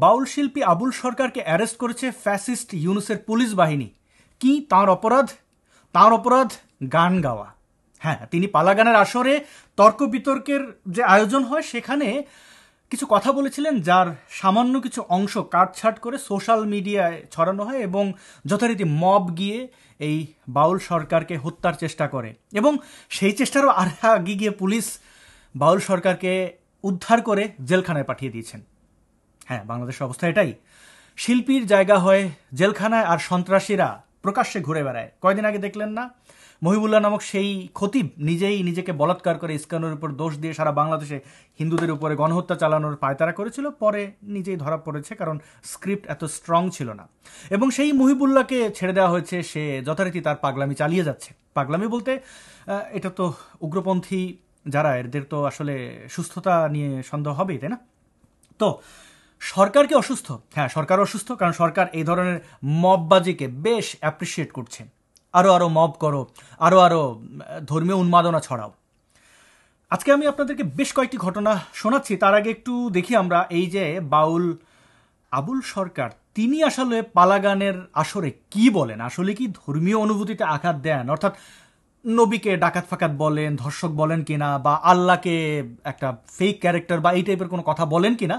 বাউল শিল্পী আবুল সরকারকে অ্যারেস্ট করেছে ফ্যাসিস্ট ইউনুসের পুলিশ বাহিনী। কি তাঁর অপরাধ? তাঁর অপরাধ গান গাওয়া। হ্যাঁ, তিনি পালা গানের আসরে তর্ক বিতর্কের যে আয়োজন হয় সেখানে কিছু কথা বলেছিলেন, যার সামান্য কিছু অংশ কাটছাট করে সোশ্যাল মিডিয়ায় ছড়ানো হয় এবং যথারীতি মব গিয়ে এই বাউল সরকারকে হত্যার চেষ্টা করে এবং সেই চেষ্টারও আর আগে গিয়ে পুলিশ বাউল সরকারকে উদ্ধার করে জেলখানায় পাঠিয়ে দিয়েছেন। হ্যাঁ, বাংলাদেশের অবস্থা এটাই। শিল্পীর জায়গা হয় জেলখানায় আর সন্ত্রাসীরা প্রকাশ্যে ঘুরে বেড়ায়। কয়দিন আগে দেখলেন না, মহিবুল্লাহ নামক সেই খতিব নিজেই নিজেকে বলাৎকার করে ইস্কনের উপর দোষ দিয়ে সারা বাংলাদেশে হিন্দুদের উপরে গণহত্যা চালানোর পায়তারা করেছিল, পরে নিজেই ধরা পড়েছে কারণ স্ক্রিপ্ট এত স্ট্রং ছিল না। এবং সেই মহিবুল্লাহকে ছেড়ে দেওয়া হয়েছে, সে যথারীতি তার পাগলামি চালিয়ে যাচ্ছে। পাগলামি বলতে এটা তো উগ্রপন্থী যারা, এদের তো আসলে সুস্থতা নিয়ে সন্দেহ হবেই, তাই না? তো সরকার কি অসুস্থ? হ্যাঁ, সরকার অসুস্থ, কারণ সরকার এই ধরনের মববাজিকে বেশ অ্যাপ্রিসিয়েট করছে। আরও মব করো, আরও ধর্মীয় উন্মাদনা ছড়াও। আজকে আমি আপনাদেরকে বেশ কয়েকটি ঘটনা শোনাচ্ছি। তার আগে একটু দেখি আমরা এই যে বাউল আবুল সরকার, তিনি আসলে পালাগানের আসরে কি বলেন, আসলে কি ধর্মীয় অনুভূতিতে আঘাত দেন, অর্থাৎ নবীকে ডাকাত ফাকাত বলেন, ধর্ষক বলেন কিনা, বা আল্লাহকে একটা ফেক ক্যারেক্টার বা এই টাইপের কোনো কথা বলেন কিনা।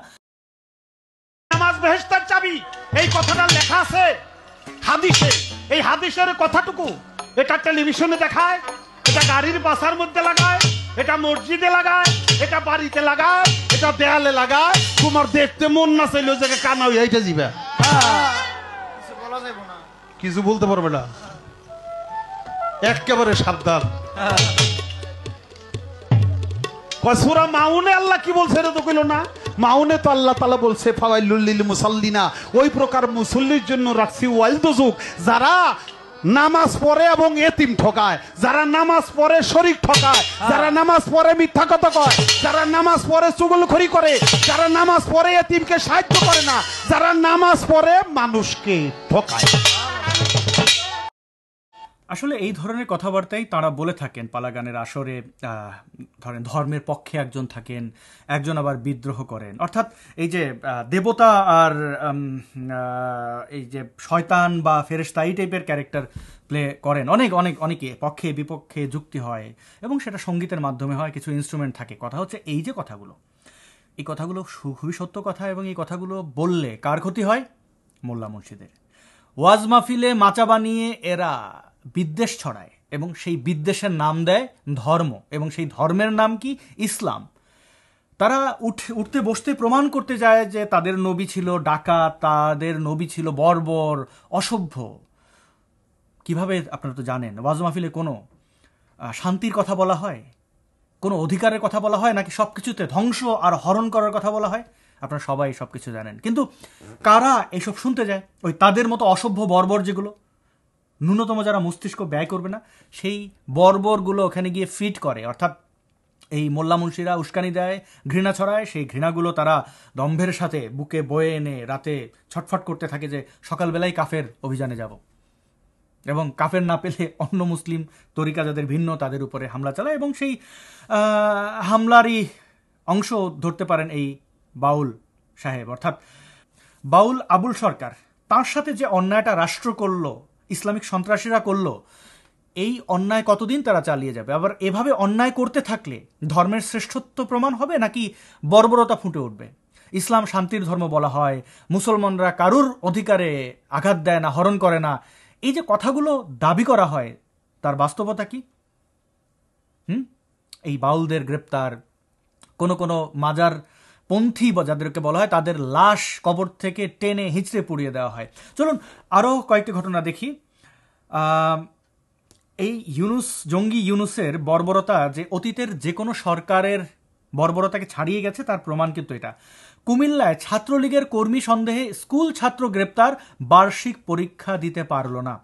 নামাজ বেহেশতের চাবি, এই কথাটা লেখা আছে হাদিসে। এই হাদিসের কথাটুকু এটা টেলিভিশনে দেখায়, এটা গাড়ির বাসার মধ্যে লাগায়, এটা মসজিদে লাগায়, এটা বাড়িতে লাগায়, এটা দেয়ালে লাগায়। তোমার দেখতে মন না চাইলে ওই জায়গায় কানা হয়ে এইটা যাবে, কিছু বলতে পারবে না, একেবারে সাবধান। সূরা মাউনে আল্লাহ কি বলছে এটা তো কইল না। মাউনে তো আল্লাহ তাআলা বলছে ফাওয়াইলুল লিল মুসাল্লিনা, ওই প্রকার মুসল্লির জন্য রাখছি ওয়াইল দুজুক, যারা নামাজ পড়ে এবং এতিম ঠকায়, যারা নামাজ পড়ে শরীক ঠকায়, যারা নামাজ পড়ে মিথ্যা কথা কয়, যারা নামাজ পড়ে চুগলখড়ি করে, যারা নামাজ পড়ে এতিমকে সাহায্য করে না, যারা নামাজ পড়ে মানুষকে ঠকায়। আসলে এই ধরনের কথাবার্তাই তাঁরা বলে থাকেন পালাগানের আসরে। ধরেন ধর্মের পক্ষে একজন থাকেন, একজন আবার বিদ্রোহ করেন, অর্থাৎ এই যে দেবতা আর এই যে শয়তান বা ফেরেশতা এই টাইপের ক্যারেক্টার প্লে করেন। অনেকে পক্ষে বিপক্ষে যুক্তি হয় এবং সেটা সঙ্গীতের মাধ্যমে হয়, কিছু ইনস্ট্রুমেন্ট থাকে। কথা হচ্ছে এই যে কথাগুলো, এই কথাগুলো খুবই সত্য কথা, এবং এই কথাগুলো বললে কার ক্ষতি হয়? মোল্লা মুর্শিদের। ওয়াজ মাহফিলে মাচা বানিয়ে এরা বিদ্বেষ ছড়ায় এবং সেই বিদ্বেষের নাম দেয় ধর্ম, এবং সেই ধর্মের নাম কি? ইসলাম। তারা উঠতে বসতে প্রমাণ করতে যায় যে তাদের নবী ছিল ডাকাত, তাদের নবী ছিল বর্বর, অসভ্য। কিভাবে? আপনারা তো জানেন, ওয়াজ মাহফিলে কোনো শান্তির কথা বলা হয়, কোনো অধিকারের কথা বলা হয়, নাকি সব কিছুতে ধ্বংস আর হরণ করার কথা বলা হয়? আপনারা সবাই সব কিছু জানেন, কিন্তু কারা এসব শুনতে যায়? ওই তাদের মতো অসভ্য বর্বর, যেগুলো ন্যূনতম যারা মস্তিষ্ক ব্যয় করবে না, সেই বর্বরগুলো ওখানে গিয়ে ফিট করে। অর্থাৎ এই মোল্লা মুন্সিরা উস্কানি দেয়, ঘৃণা ছড়ায়, সেই ঘৃণাগুলো তারা দম্ভের সাথে বুকে বয়ে এনে রাতে ছটফট করতে থাকে যে সকালবেলায় কাফের অভিযানে যাব, এবং কাফের না পেলে অন্য মুসলিম তরিকা যাদের ভিন্ন তাদের উপরে হামলা চালায়। এবং সেই হামলারই অংশ ধরতে পারেন এই বাউল সাহেব, অর্থাৎ বাউল আবুল সরকার। তার সাথে যে অন্যায়টা রাষ্ট্র করলো, ইসলামিক সন্ত্রাসীরা করলো, এই অন্যায় কতদিন তারা চালিয়ে যাবে? আবার এভাবে অন্যায় করতে থাকলে ধর্মের শ্রেষ্ঠত্ব প্রমাণ হবে নাকি বর্বরতা ফুটে উঠবে? ইসলাম শান্তির ধর্ম বলা হয়, মুসলমানরা কারুর অধিকারে আঘাত দেয় না, হরণ করে না, এই যে কথাগুলো দাবি করা হয়, তার বাস্তবতা কি? এই বাউলদের গ্রেপ্তার, কোনো মাজার পন্থী বা যাদেরকে বলা হয়, তাদের লাশ কবর থেকে টেনে হিঁচড়ে পুড়িয়ে দেওয়া হয়। চলুন আরও কয়েকটি ঘটনা দেখি। এই জঙ্গি ইউনুসের বর্বরতা যে অতীতের যে কোনো সরকারের বর্বরতাকে ছাড়িয়ে গেছে তার প্রমাণ কিন্তু এটা। কুমিল্লায় ছাত্রলীগের কর্মী সন্দেহে স্কুল ছাত্র গ্রেপ্তার, বার্ষিক পরীক্ষা দিতে পারল না।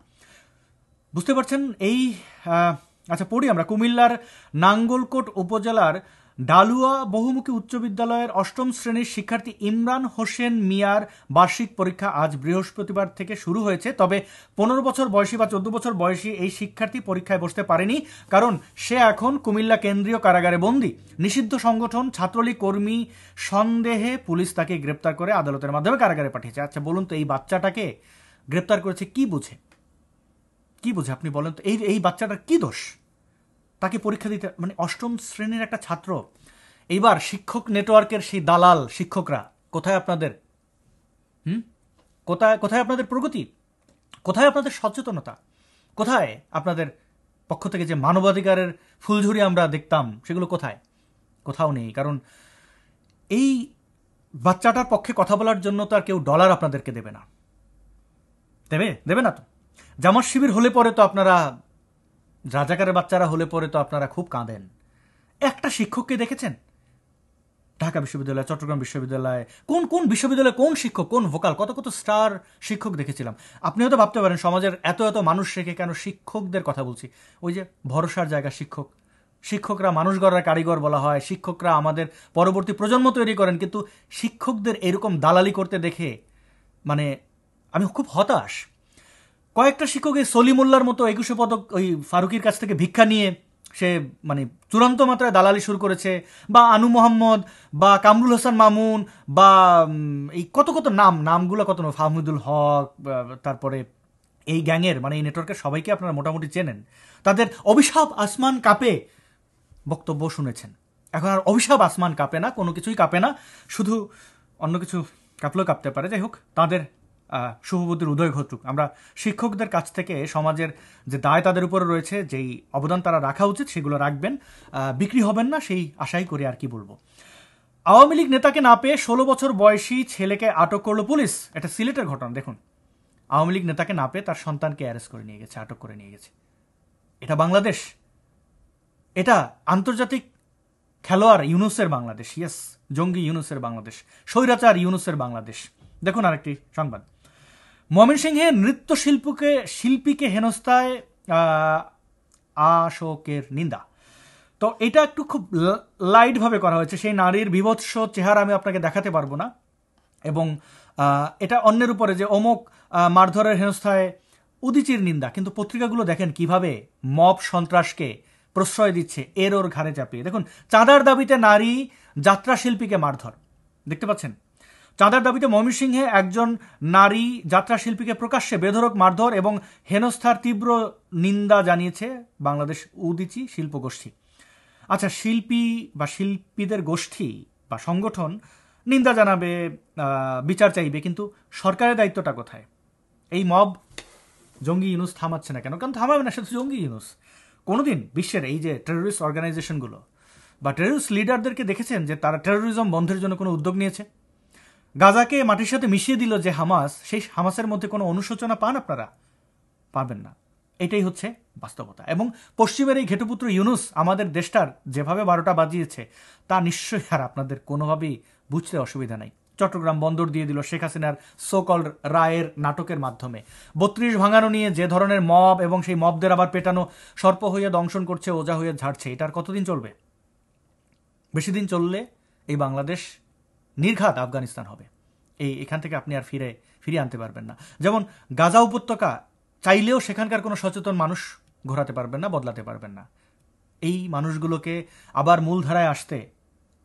বুঝতে পারছেন? আচ্ছা পড়ি আমরা। কুমিল্লার নাঙ্গলকোট উপজেলার ডালুয়া বহুমুখী উচ্চ বিদ্যালয়ের 8ম শ্রেণীর শিক্ষার্থী ইমরান হোসেন মিয়ার বার্ষিক পরীক্ষা আজ বৃহস্পতিবার থেকে শুরু হয়েছে। তবে 15 বছর বয়সী বা 14 বছর বয়সী এই শিক্ষার্থী পরীক্ষায় বসতে পারেনি, কারণ সে এখন কুমিল্লা কেন্দ্রীয় কারাগারে বন্দী। নিষিদ্ধ সংগঠন ছাত্রলীগ কর্মী সন্দেহে পুলিশ তাকে গ্রেপ্তার করে আদালতের মাধ্যমে কারাগারে পাঠিয়েছে। আচ্ছা বলুন তো, এই বাচ্চাটাকে গ্রেপ্তার করেছে কি বুঝে? কি বুঝে আপনি বলেন তো? এই বাচ্চাটার কি দোষ তাকে পরীক্ষা দিতে? মানে 8ম শ্রেণীর একটা ছাত্র। এইবার শিক্ষক নেটওয়ার্কের সেই দালাল শিক্ষকরা কোথায় আপনাদের? কোথায় আপনাদের প্রগতি? কোথায় আপনাদের সচেতনতা? কোথায় আপনাদের পক্ষ থেকে যে মানবাধিকারের ফুলঝুরি আমরা দেখতাম, সেগুলো কোথায়? কোথাও নেই। কারণ এই বাচ্চাটার পক্ষে কথা বলার জন্য তো আর কেউ ডলার আপনাদেরকে দেবে না। দেবে না তো। জামাত শিবির হলে পরে তো আপনারা, রাজাকারের বাচ্চারা হলে পরে তো আপনারা খুব কাঁদেন। একটা শিক্ষককে দেখেছেন? ঢাকা বিশ্ববিদ্যালয়, চট্টগ্রাম বিশ্ববিদ্যালয়, কোন বিশ্ববিদ্যালয়ে কোন শিক্ষক, কোন ভোকাল, কত স্টার শিক্ষক দেখেছিলাম। আপনি হয়তো ভাবতে পারেন সমাজের এত মানুষ শেখে কেন, শিক্ষকদের কথা বলছি। ওই যে ভরসার জায়গা শিক্ষকরা মানুষ গড়ার কারিগর বলা হয়, শিক্ষকরা আমাদের পরবর্তী প্রজন্ম তৈরি করেন, কিন্তু শিক্ষকদের এরকম দালালি করতে দেখে মানে আমি খুব হতাশ। কয়েকটা শিক্ষক এই সলিমুল্লার মতো 21 পদক ওই ফারুকির কাছ থেকে ভিক্ষা নিয়ে সে মানে চূড়ান্ত মাত্রায় দালালি শুরু করেছে, বা আনু মোহাম্মদ, বা কামরুল হাসান মামুন, বা এই কত নামগুলো কত, ফাহমিদুল হক, তারপরে এই গ্যাংয়ের মানে এই নেটওয়ার্কের সবাইকে আপনারা মোটামুটি চেনেন। তাদের অভিশাপ আসমান কাঁপে বক্তব্য শুনেছেন। এখন আর অভিশাপ আসমান কাঁপে না, কোনো কিছুই কাঁপে না, শুধু অন্য কিছু কাঁপলেও কাঁপতে পারে। যাই হোক, তাদের শুভবুদ্ধির উদয় ঘটুক। আমরা শিক্ষকদের কাছ থেকে সমাজের যে দায় তাদের উপরে রয়েছে, যেই অবদান তারা রাখা উচিত সেগুলো রাখবেন, বিক্রি হবেন না, সেই আশাই করে আর কি বলবো। আওয়ামী লীগ নেতাকে না পেয়ে 16 বছর বয়সী ছেলেকে আটক করলো পুলিশ। এটা সিলেটের ঘটনা। দেখুন, আওয়ামী লীগ নেতাকে না পেয়ে তার সন্তানকে অ্যারেস্ট করে নিয়ে গেছে, আটক করে নিয়ে গেছে। এটা বাংলাদেশ? এটা আন্তর্জাতিক খেলোয়াড় ইউনুসের বাংলাদেশ। ইয়েস, জঙ্গি ইউনুসের বাংলাদেশ, স্বৈরাচার ইউনুসের বাংলাদেশ। দেখুন আরেকটি সংবাদ। ময়মনসিংহে শিল্পীকে হেনস্থায় আশোকের নিন্দা। তো এটা একটু খুব লাইটভাবে করা হয়েছে। সেই নারীর বিভৎস চেহারা আমি আপনাকে দেখাতে পারবো না, এবং এটা অন্যের উপরে যে অমুক মারধরের হেনস্থায় উদীচীর নিন্দা। কিন্তু পত্রিকাগুলো দেখেন কিভাবে মব সন্ত্রাসকে প্রশ্রয় দিচ্ছে এর ওর ঘাড়ে চাপিয়ে। দেখুন, চাঁদার দাবিতে নারী যাত্রা শিল্পীকে মারধর, দেখতে পাচ্ছেন? চাঁদার দাবিতে ময়মনসিংহে একজন নারী যাত্রা শিল্পীকে প্রকাশ্যে বেধড়ক মারধর এবং হেনস্থার তীব্র নিন্দা জানিয়েছে বাংলাদেশ উদীচী শিল্প গোষ্ঠী। আচ্ছা, শিল্পী বা শিল্পীদের গোষ্ঠী বা সংগঠন নিন্দা জানাবে, বিচার চাইবে, কিন্তু সরকারের দায়িত্বটা কোথায়? এই মব জঙ্গি ইউনুস থামাচ্ছে না কেন? কারণ থামাবে না, সে তো জঙ্গি ইউনুস। কোনোদিন বিশ্বের এই যে টেররিস্ট অর্গানাইজেশনগুলো বা টেররিস্ট লিডারদেরকে দেখেছেন যে তারা টেরোরিজম বন্ধের জন্য কোনো উদ্যোগ নিয়েছে? গাজাকে মাটির সাথে মিশিয়ে দিল যে হামাস, সেই হামাসের মধ্যে কোনো অনুশোচনা পান আপনারা? পাবেন না। এটাই হচ্ছে বাস্তবতা। এবং পশ্চিমের এই ঘেটুপুত্র ইউনুস আমাদের দেশটার যেভাবে 12টা বাজিয়েছে, তা নিশ্চয়ই আর আপনাদের কোনোভাবেই বুঝতে অসুবিধা নাই। চট্টগ্রাম বন্দর দিয়ে দিল শেখ হাসিনার সোকল্ড রায়ের নাটকের মাধ্যমে। 32 ভাঙানো নিয়ে যে ধরনের মব, এবং সেই মবদের আবার পেটানো, সর্প হইয়া দংশন করছে, ওজা হইয়া ঝাড়ছে। এটার কতদিন চলবে? বেশি দিন চললে এই বাংলাদেশ নির্ঘাত আফগানিস্তান হবে। এখান থেকে আপনি আর ফিরিয়ে আনতে পারবেন না। যেমন গাজা উপত্যকা চাইলেও সেখানকার কোনো সচেতন মানুষ ঘোরাতে পারবেন না, বদলাতে পারবেন না। এই মানুষগুলোকে আবার মূলধারায় আসতে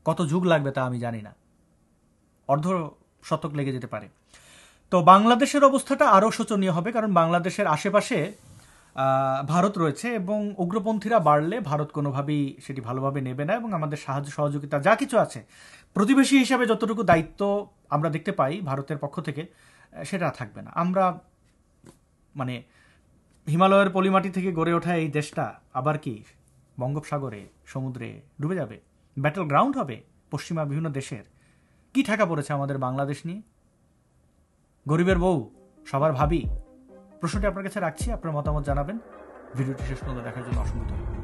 কত যুগ লাগবে তা আমি জানি না, অর্ধ শতক লেগে যেতে পারে। তো বাংলাদেশের অবস্থাটা আরও শোচনীয় হবে, কারণ বাংলাদেশের আশেপাশে ভারত রয়েছে, এবং উগ্রপন্থীরা বাড়লে ভারত কোনোভাবেই সেটি ভালোভাবে নেবে না, এবং আমাদের সাহায্য সহযোগিতা যা কিছু আছে, প্রতিবেশী হিসাবে যতটুকু দায়িত্ব আমরা দেখতে পাই ভারতের পক্ষ থেকে, সেটা থাকবে না। আমরা মানে হিমালয়ের পলিমাটি থেকে গড়ে ওঠা এই দেশটা আবার কি বঙ্গোপসাগরে, সমুদ্রে ডুবে যাবে? ব্যাটল গ্রাউন্ড হবে পশ্চিমা বিভিন্ন দেশের? কি ঠেকা পড়েছে আমাদের বাংলাদেশ নিয়ে? গরিবের বউ সবার ভাবি? প্রশ্নটি আপনার কাছে রাখছি, আপনার মতামত জানাবেন। ভিডিওটি শেষ পর্যন্ত দেখার জন্য অসংখ্য ধন্যবাদ।